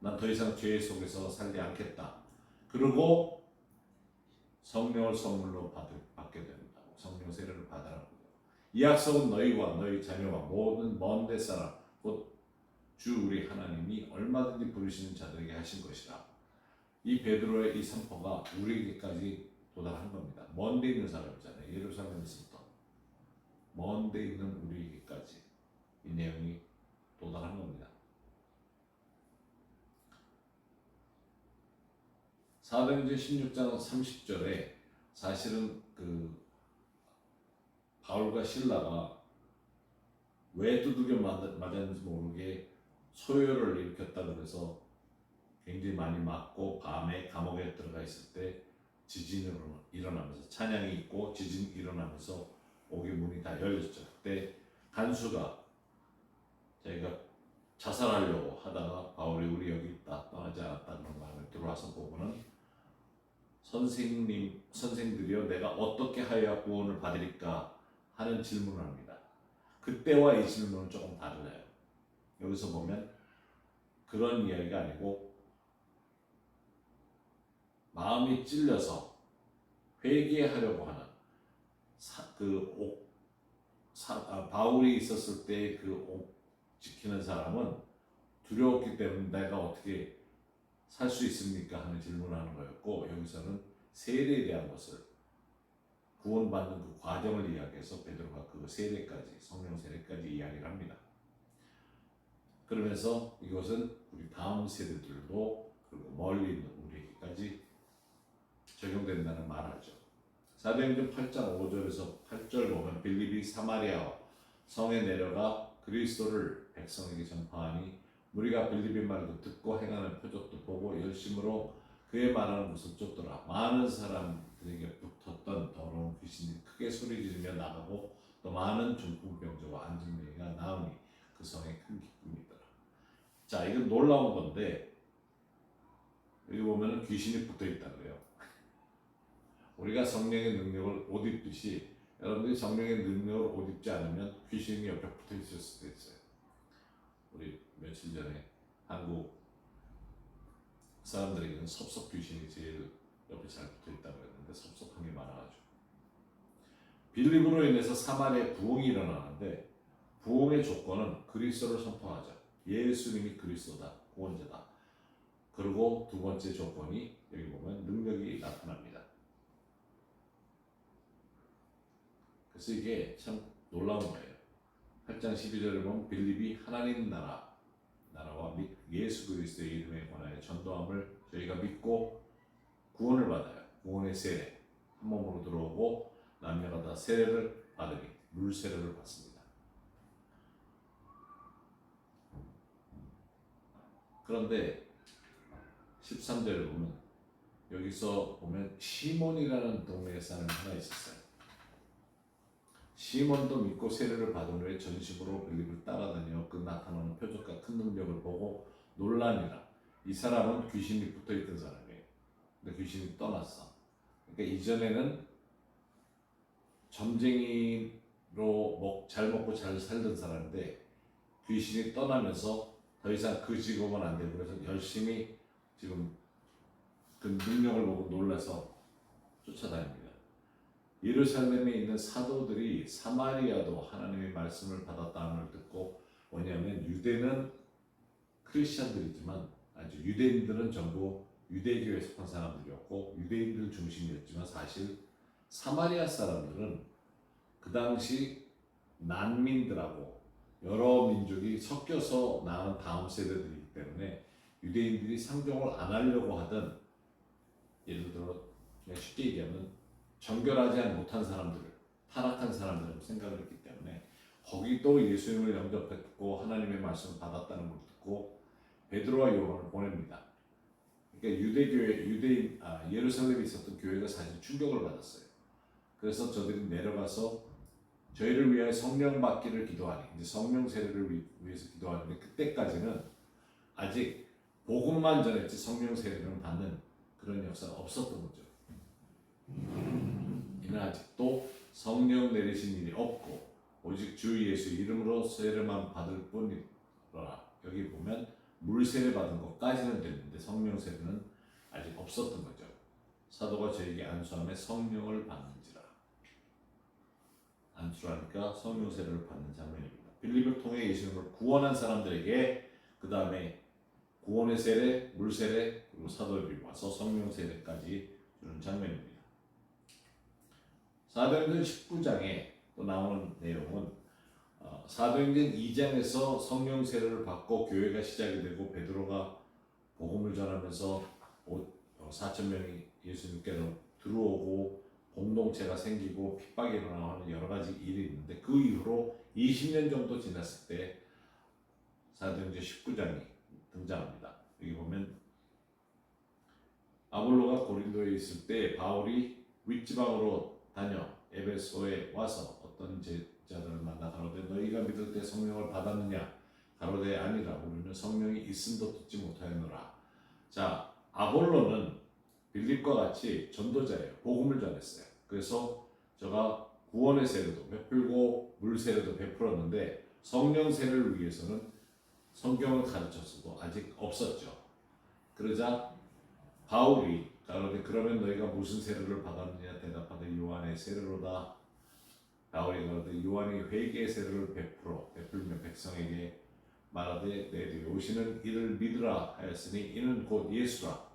난 더 이상 죄 속에서 살지 않겠다. 그리고 성령을 선물로 받게 된다고, 성령 세례를 받으라고. 이 약속은 너희와 너희 자녀와 모든 먼 데 사람 곧 주 우리 하나님이 얼마든지 부르시는 자들에게 하신 것이라. 이 베드로의 이 선포가 우리에게까지 도달한 겁니다. 먼 데 있는 사람이잖아요. 예루살렘에서부터 먼 데 있는 우리에게까지 이 내용이 도달한 겁니다. 사도행전 16장 30절에 사실은 그 바울과 실라가 왜 두들겨 맞았는지 모르게 소요를 일으켰다 그래서 굉장히 많이 맞고 밤에 감옥에 들어가 있을 때 지진이 일어나면서, 찬양이 있고 지진이 일어나면서 옥의 문이 다 열렸죠. 그때 간수가 자기가 자살하려고 하다가 바울이 우리 여기 있다, 떠나지 않았다 그런 마음에 들어와서 보고는 선생들이여 내가 어떻게 하여야 구원을 받으리까 하는 질문을 합니다. 그때와 이 질문은 조금 달라요. 여기서 보면 그런 이야기가 아니고 마음이 찔려서 회개하려고 하는 바울이 있었을 때 그 옥 지키는 사람은 두려웠기 때문에 내가 어떻게 살 수 있습니까 하는 질문을 하는 거였고, 여기서는 세례에 대한 것을, 구원받는 그 과정을 이야기해서 베드로가 그 세례까지, 성령 세례까지 이야기를 합니다. 그러면서 이것은 우리 다음 세대들도 그리고 멀리 있는 우리에게까지 적용된다는 말을 하죠. 사도행전 8장 5절에서 8절 보면 빌립이 사마리아 성에 내려가 그리스도를 백성에게 전파하니 우리가 빌립의 말도 듣고 행하는 표적도 보고 열심으로 그의 말하는 것을 쫓더라. 많은 사람들에게 붙었던 더러운 귀신이 크게 소리 지르며 나가고 또 많은 중풍병자와 안진뱅이가 나오니 그 성에 큰 기쁨이더라. 자, 이건 놀라운 건데 여기 보면 귀신이 붙어 있다 그래요. 우리가 성령의 능력을 옷 입듯이 여러분들이 성령의 능력을 옷 입지 않으면 귀신이 옆에 붙어 있을 수도 있어요. 우리 며칠 전에 한국 사람들에게는 섭섭 귀신이 제일 옆에 잘 붙어 있다고 했는데 섭섭한 게 많아가지고 빌립으로 인해서 사마리아에 부흥이 일어나는데 부흥의 조건은 그리스도를 선포하자. 예수님이 그리스도다, 구원자다. 그리고 두 번째 조건이 여기 보면 능력이 나타납니다. 그래서 이게 참 놀라운 거예요. 8장 12절에 보면 빌립이 하나님 나라와 예수 그리스도의 이름에 관하여 전도함을 저희가 믿고 구원을 받아요. 구원의 세례, 한 몸으로 들어오고 남녀가 다 세례를 받으니 물 세례를 받습니다. 그런데 13절에 보면 여기서 보면 시몬이라는 동네에 사는 하나 있었어요. 시몬도 믿고 세례를 받은 후에 전심으로 빌립을 따라다녀 그 나타나는 표적과 큰 능력을 보고 놀라니라. 이 사람은 귀신이 붙어있던 사람이에요. 근데 귀신이 떠났어. 그러니까 이전에는 점쟁이로 잘 먹고 잘 살던 사람인데 귀신이 떠나면서 더 이상 그 직업은 안 되고 그래서 열심히 지금 그 능력을 보고 놀라서 쫓아다닙니다. 예루살렘에 있는 사도들이 사마리아도 하나님의 말씀을 받았다는 걸 듣고, 뭐냐면 유대는 크리스천들이지만 아주 유대인들은 전부 유대교에 속한 사람들이었고 유대인들 중심이었지만 사실 사마리아 사람들은 그 당시 난민들하고 여러 민족이 섞여서 낳은 다음 세대들이기 때문에 유대인들이 상종을 안 하려고 하던, 예를 들어 그냥 쉽게 얘기하면 정결하지 못한 사람들, 타락한 사람들을 생각을 했기 때문에 거기도 예수님을 영접했고 하나님의 말씀을 받았다는 걸 듣고 베드로와 요한을 보냅니다. 그러니까 예루살렘에 있었던 교회가 사실 충격을 받았어요. 그래서 저들이 내려가서 저희를 위하여 성령 받기를 기도하니 이제 성령 세례를 위해서 기도하는데 그때까지는 아직 복음만 전했지 성령 세례를 받는 그런 역사가 없었던 거죠. 이는 아직도 성령 내리신 일이 없고 오직 주 예수 이름으로 세례만 받을 뿐이라. 여기 보면 물 세례 받은 것까지는 됐는데 성령 세례는 아직 없었던 거죠. 사도가 저에게 안수함에 성령을 받는지라. 안수라니까 성령 세례를 받는 장면입니다. 빌립을 통해 예수님을 구원한 사람들에게 그 다음에 구원의 세례, 물 세례, 그리고 사도들이 와서 성령 세례까지 주는 장면입니다. 사도행전 19장에 또 나오는 내용은 사도행전 2장에서 성령 세례를 받고 교회가 시작이 되고 베드로가 복음을 전하면서 4,000명이 예수님께로 들어오고 공동체가 생기고 핍박이 일어나는 여러 가지 일이 있는데 그 이후로 20년 정도 지났을 때 사도행전 19장이 등장합니다. 여기 보면 아볼로가 고린도에 있을 때 바울이 윗지방으로 다녀 에베소에 와서 어떤 제자들을 만나 가로되 너희가 믿을 때 성령을 받았느냐? 가로되 아니라 우리는 성령이 있음도 듣지 못하였노라. 자, 아볼로는 빌립과 같이 전도자예요. 복음을 전했어요. 그래서 저가 구원의 세례도 베풀고 물 세례도 베풀었는데 성령 세례를 위해서는 성경을 가르쳤어도 아직 없었죠. 그러자 바울이 가로되 그러면 너희가 무슨 세례를 받았느냐? 대답하되 요한의 세례로다. 바울이 가로되 요한이 회개의 세례를 베풀며 백성에게 말하되 내게 오시는 이를 믿으라 하였으니 이는 곧 예수라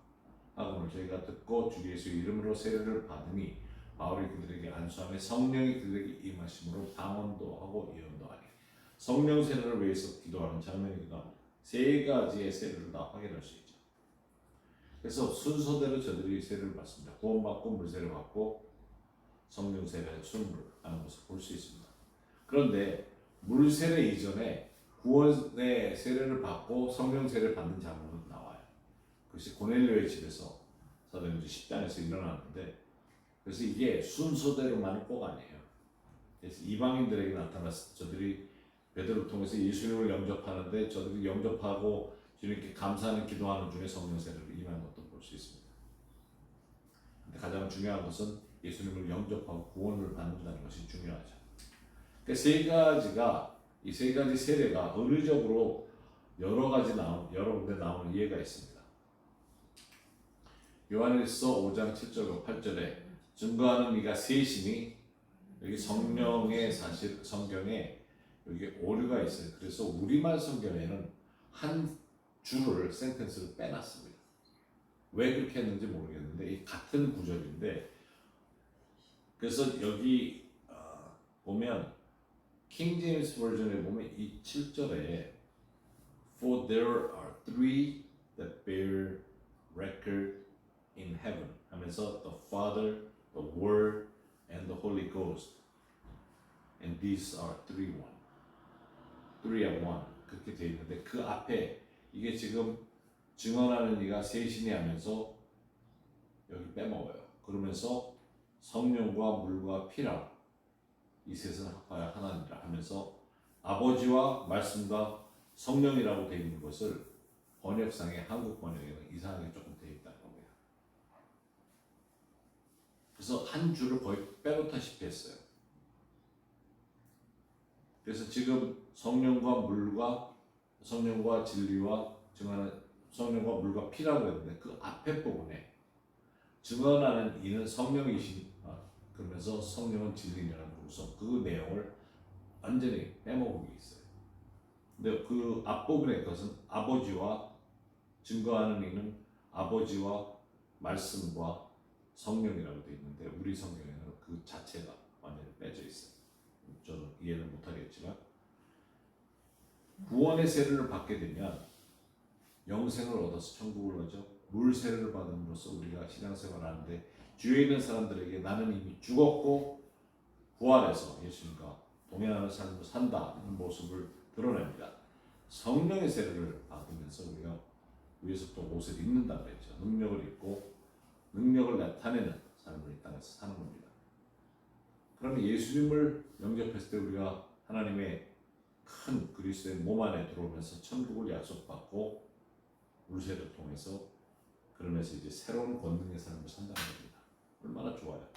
하고는 저희가 듣고 주 예수 이름으로 세례를 받으니 바울이 그들에게 안수하며 성령이 그들에게 임하심으로 방언도 하고 예언도 하니. 성령 세례를 위해서 기도하는 장면이기도 합니다. 세 가지의 세례를 다 확인할 수 있죠. 그래서 순서대로 저들이 세례를 받습니다. 구원받고 물세례를 받고 성령 세례, 순물 하는 것을 볼 수 있습니다. 그런데 물세례 이전에 구원의 세례를 받고 성령 세례를 받는 장면은 나와요. 그것이 고넬료의 집에서 사도행전 10장에서 일어나는데 그래서 이게 순서대로만은 꼭 아니에요. 그래서 이방인들에게 나타났을 때 저들이 베드로를 통해서 예수님을 영접하는데 저들이 영접하고 주님께 감사하는 기도하는 중에 성령 세례를 임한 것도 볼 수 있습니다. 근데 가장 중요한 것은 예수님을 영접하고 구원을 받는다는 것이 중요하죠. 이 세 가지 세례가 의례적으로 여러 군데 나오는 예가 있습니다. 요한일서 5장 7절과 8절에 증거하는 이가 셋이니 여기 성령의 사실 성경에 여기 오류가 있어요. 그래서 우리말 성경에는 한 줄을 센텐스를 빼놨습니다. 왜 그렇게 했는지 모르겠는데 이 같은 구절인데 그래서 여기 보면 킹 제임스 버전에 보면 이 7절에 For there are three that bear record in heaven 하면서 the Father, the Word, and the Holy Ghost and these are three are one 그렇게 되어 있는데 그 앞에 이게 지금 증언하는 이가 셋이니 하면서 여기 빼먹어요. 그러면서 성령과 물과 피라 이 셋은 합하여 하나니라 하면서 아버지와 말씀과 성령이라고 되어 있는 것을 번역상의 한국 번역에는 이상하게 조금 되어 있다는 겁니다. 그래서 한 줄을 거의 빼놓다시피 했어요. 그래서 지금 성령과 진리와 증언하는 성령과 물과 피라고 했는데 그 앞에 부분에 증언하는 이는 성령이신 그러면서 성령은 진리라는 부분에서 그 내용을 완전히 빼먹은 게 있어요. 근데 그 앞부분의 것은 아버지와 증거하는 이는 아버지와 말씀과 성령이라고 되어 있는데 우리 성경에는 그 자체가 완전히 빼져 있어요. 저는 이해는 못하겠지만 구원의 세례를 받게 되면 영생을 얻어서 천국을 얻죠. 물 세례를 받음으로써 우리가 신앙생활을 하는데 주위에 있는 사람들에게 나는 이미 죽었고 부활해서 예수님과 동행하는 삶을 산다는 모습을 드러냅니다. 성령의 세례를 받으면서 우리가 위에서 또 옷을 입는다 그랬죠. 능력을 입고 능력을 나타내는 삶을 이 땅에서 사는 겁니다. 그러면 예수님을 영접했을 때 우리가 하나님의 큰 그리스도의 몸 안에 들어오면서 천국을 약속받고 물세를 통해서 그러면서 이제 새로운 권능의 삶을 산다는 겁니다. 얼마나 좋아요.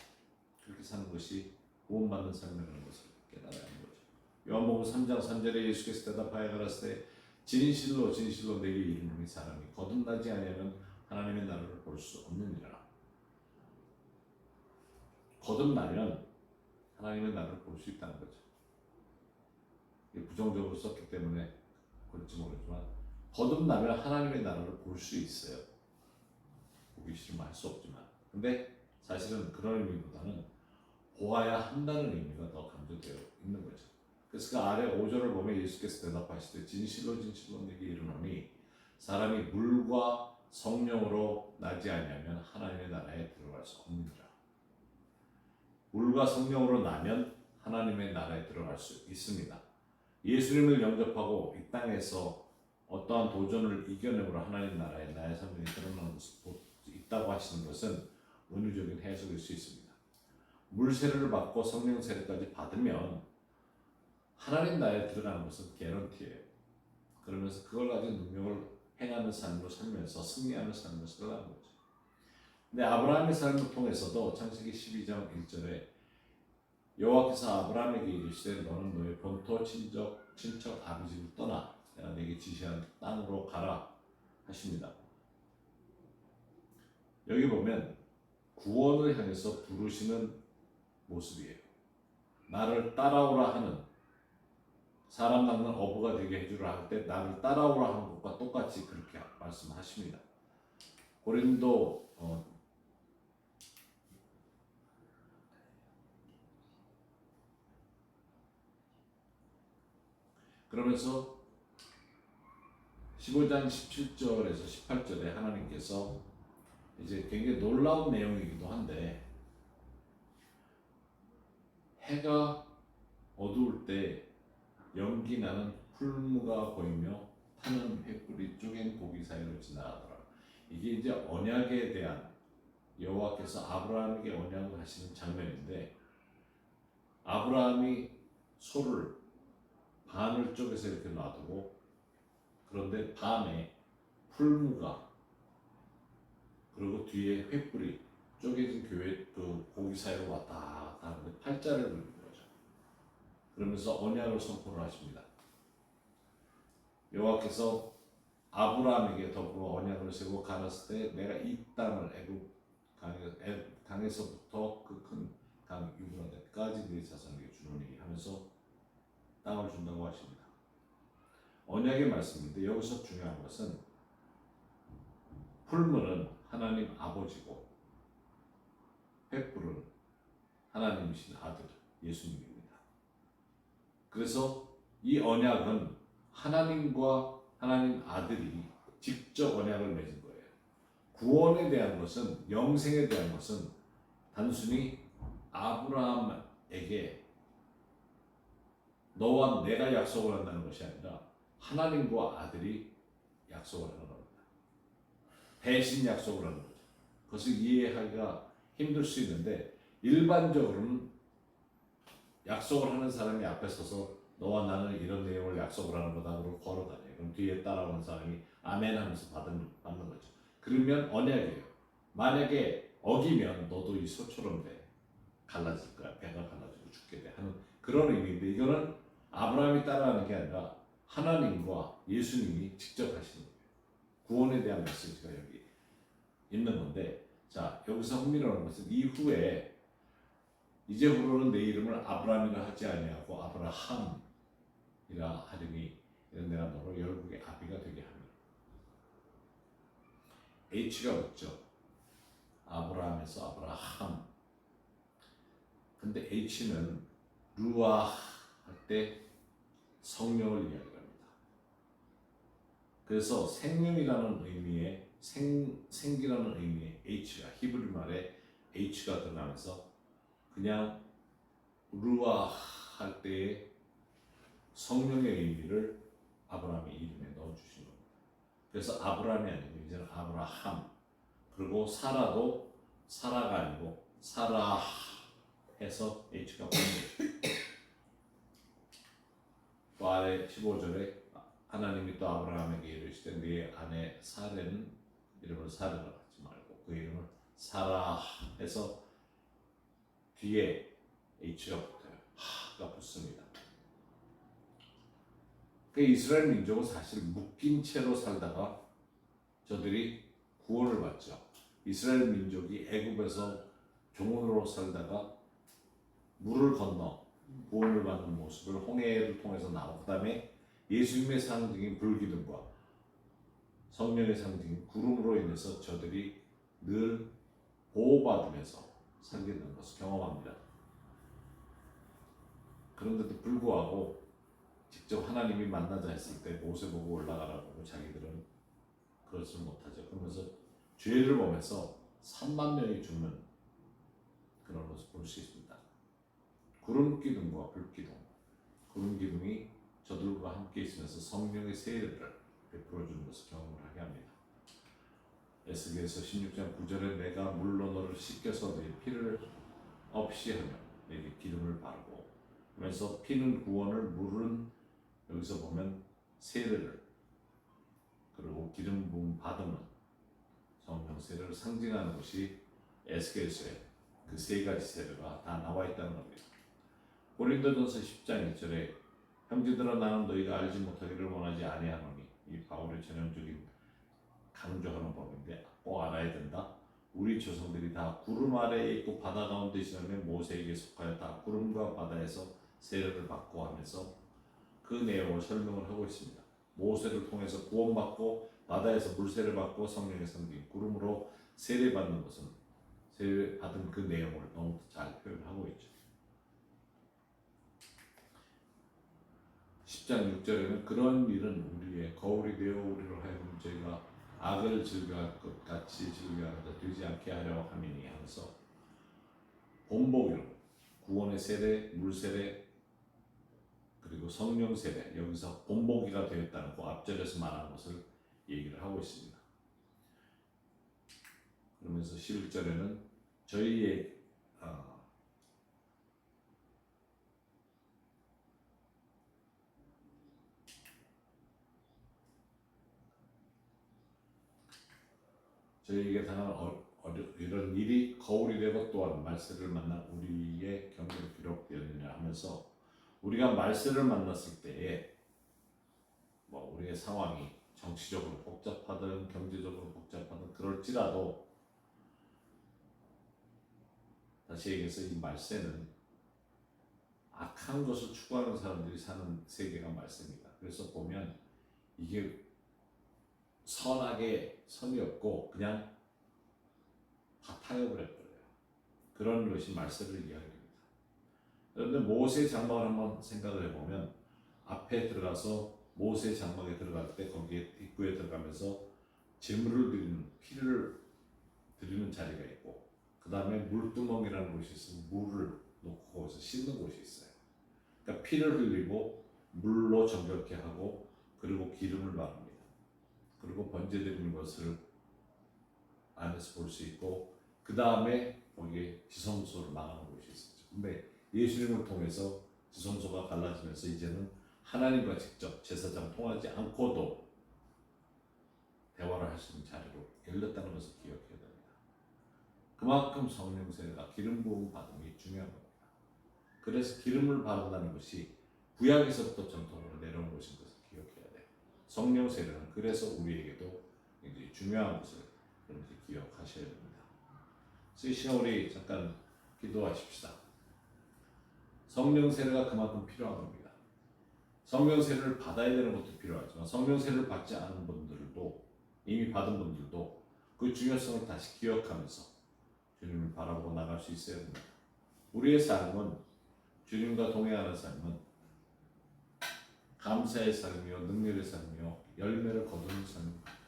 그렇게 사는 것이 구원받는 삶이라는 것을 깨달아야 하는 거죠. 요한복음 3장 3절에 예수께서 대답하여 가라사대 진실로 진실로 내게 이르노니 사람이 거듭나지 아니하면 하나님의 나라를 볼 수 없느니라. 거듭나면 하나님의 나라를 볼 수 있다는 거죠. 부정적으로 썼기 때문에 그럴지 모르지만 거듭나면 하나님의 나라를 볼 수 있어요. 보기 싫으면 할 수 없지만, 근데 사실은 그런 의미보다는 보아야 한다는 의미가 더 강조되어 있는 거죠. 그래서 그 아래 5절을 보면 예수께서 대답하시되 진실로 진실로 내게 이르노니 사람이 물과 성령으로 나지 아니하면 하나님의 나라에 들어갈 수 없느니라. 물과 성령으로 나면 하나님의 나라에 들어갈 수 있습니다. 예수님을 영접하고 이 땅에서 어떠한 도전을 이겨내므로 하나님 나라에 나의 삶이 드러나는 것을 있다고 하시는 것은 은유적인 해석일 수 있습니다. 물세례를 받고 성령 세례까지 받으면 하나님 나라에 들어가는 것은 개런티예요. 그러면서 그걸 가진 능력을 행하는 삶으로 살면서 승리하는 삶을 살아가는 거죠. 근데 아브라함의 삶을 통해서도 창세기 12장 1절에 여호와께서 아브라함에게 이르시되 너는 너의 본토 친척 아비집을 떠나 내가 네게 지시한 땅으로 가라 하십니다. 여기 보면 구원을 향해서 부르시는 모습이에요. 나를 따라오라 하는, 사람 낳는 어부가 되게 해주라 할 때 나를 따라오라 하는 것과 똑같이 그렇게 말씀하십니다. 고린도 그러면서 15장 17절에서 18절에 하나님께서 이제 굉장히 놀라운 내용이기도 한데, 해가 어두울 때 연기 나는 풀무가 보이며 타는 횃불이 쪼갠 고기 사이로 지나가더라. 이게 이제 언약에 대한, 여호와께서 아브라함에게 언약을 하시는 장면인데, 아브라함이 소를 반을 쪼개서 이렇게 놔두고, 그런데 밤에 풀무가 그리고 뒤에 횃불이 쪼개진 그 고기 사이로 왔다 갔다 하는데 팔자를 그리는 거죠. 그러면서 언약을 선포를 하십니다. 여호와께서 아브라함에게 더불어 언약을 세우고 가라사대 내가 이 땅을 애굽 강에서부터 그 큰 강 유브라데까지 네 자손에게 주노니 하면서 땅을 준다고 하십니다. 언약의 말씀인데 여기서 중요한 것은 풀무는 하나님 아버지고 횃불은 하나님이신 아들 예수님입니다. 그래서 이 언약은 하나님과 하나님 아들이 직접 언약을 맺은 거예요. 구원에 대한 것은, 영생에 대한 것은 단순히 아브라함에게 너와 내가 약속을 한다는 것이 아니라 하나님과 아들이 약속을 하는 겁니다. 대신 약속을 하는 거죠. 그것을 이해하기가 힘들 수 있는데, 일반적으로는 약속을 하는 사람이 앞에 서서 너와 나는 이런 내용을 약속을 하는 거다 그러고 걸어다녀요. 그럼 뒤에 따라오는 사람이 아멘 하면서 받는 거죠. 그러면 언약이에요. 만약에 어기면 너도 이 소처럼 돼. 갈라질 거야. 배가 갈라지고 죽게 돼. 하는 그런 의미인데, 이거는 아브라함이 따라하는 게 아니라 하나님과 예수님이 직접 하시는 거예요. 구원에 대한 메시지가 여기 있는 건데, 자, 여기서 흥미로운 것은 이후에 이제부로는 내 이름을 아브라함이라 하지 아니하고 아브라함이라 하리니 이는 내가 너로 열국의 아비가 되게 하리라. H가 붙죠. 아브라함에서 아브라함. 근데 H는 루아 할 때 성령을 이야기합니다. 그래서 생명이라는 의미의 생기라는 의미의 H가, 히브리 말에 H가 들어가면서 그냥 루아 할 때의 성령의 의미를 아브라함의 이름에 넣어주신 겁니다. 그래서 아브라함이 아니고 이제는 아브라함. 그리고 사라도 사라가 아니고 사라 해서 H가 보는 거죠. 또 아래 15절에 하나님이 또 아브라함에게 이르시되 네 아내 사레는 이름을 사레라 하지 말고 그 이름을 사라 해서 뒤에 H가 붙어요. 하가 붙습니다. 그 이스라엘 민족은 사실 묶인 채로 살다가 저들이 구원을 받죠. 이스라엘 민족이 애굽에서 종으로 살다가 물을 건너 구원을 받는 모습을 홍해를 통해서 나오고 그 다음에 예수님의 상징인 불기둥과 성령의 상징인 구름으로 인해서 저들이 늘 보호받으면서 살게 되는 것을 경험합니다. 그런데도 불구하고 직접 하나님이 만나자 했을 때 모세 보고 올라가라고 하고 자기들은 그러지 못하죠. 그러면서 죄를 범해서 3만 명이 죽는 그런 것을 볼 수 있습니다. 구름 기둥과 불 기둥, 구름 기둥이 저들과 함께 있으면서 성령의 세례를 베풀어 주는 것을 경험을 하게 합니다. 에스겔서 16장 9절에 내가 물로 너를 씻겨서 내 피를 없이 하며 내게 기름을 바르고 하면서 피는 구원을 물은 여기서 보면 세례를 그리고 기름 부음 받음은 성령 세례를 상징하는 것이 에스겔서에 그 세 가지 세례가 다 나와 있다는 겁니다. 고린도전서 10장 1절에 형제들아 나는 너희가 알지 못하기를 원하지 아니하노니 이 바울의 전형적인 강조하는 법인데 꼭 알아야 된다. 우리 조상들이 다 구름 아래에 있고 바다 가운데 있으며 모세에게 속하여 다 구름과 바다에서 세례를 받고 하면서 그 내용을 설명을 하고 있습니다. 모세를 통해서 구원받고 바다에서 물세를 받고 성령의 상징 구름으로 세례받는 것은 세례받은 그 내용을 너무 잘 표현하고 있죠. 10장 6절에는 그런 일은 우리의 거울이 되어 우리로 하여금 저희가 악을 즐겨할 것 같이 즐겨하다 되지 않게 하려 함이니 하면서 본보기로 구원의 세례, 물세례 그리고 성령 세례 여기서 본보기가 되었다는 그 앞절에서 말한 것을 얘기를 하고 있습니다. 그러면서 11절에는 저희의 저희에게 당한 이런 일이 거울이 되고 또한 말세를 만난 우리의 경륜이 기록되느냐 하면서 우리가 말세를 만났을 때에 뭐 우리의 상황이 정치적으로 복잡하든 경제적으로 복잡하든 그럴지라도 다시 얘기해서 이 말세는 악한 것을 추구하는 사람들이 사는 세계가 말세입니다. 그래서 보면 이게 선악에 선이 없고 그냥 다 타협을해버려요. 그런 것이 말세를 이야기합니다. 그런데 모세 장막을 한번 생각을 해보면 앞에 들어가서 모세 장막에 들어갈 때 거기에 입구에 들어가면서 제물을 드리는 피를 드리는 자리가 있고 그 다음에 물두멍이라는 곳이 있으면 물을 놓고 거기서 씻는 곳이 있어요. 그러니까 피를 흘리고 물로 정결케 하고 그리고 기름을 바릅니다. 그리고 번제 드리는 것을 안에서 볼 수 있고 그 다음에 거기에 지성소를 망하는 곳이 있었죠. 근데 예수님을 통해서 지성소가 갈라지면서 이제는 하나님과 직접 제사장 통하지 않고도 대화를 할 수 있는 자리로 열렸다는 것을 기억해야 됩니다. 그만큼 성령 세례가 기름 부음 받음이 중요한 겁니다. 그래서 기름을 바른다는 것이 구약에서부터 전통으로 내려온 것인 것을 기억해야 돼요. 성령 세례는 그래서 우리에게도 굉장히 중요한 것을 여러분들이 기억하셔야 됩니다. 그래서 이 시간 우리 잠깐 기도하십시다. 성령 세례가 그만큼 필요한 겁니다. 성령 세례를 받아야 되는 것도 필요하지만 성령 세례를 받지 않은 분들도 이미 받은 분들도 그 중요성을 다시 기억하면서 주님을 바라보고 나갈 수 있어야 됩니다. 우리의 삶은 주님과 동행하는 삶은 감사의 삶이요 능력의 삶이요 열매를 거두는 삶입니다.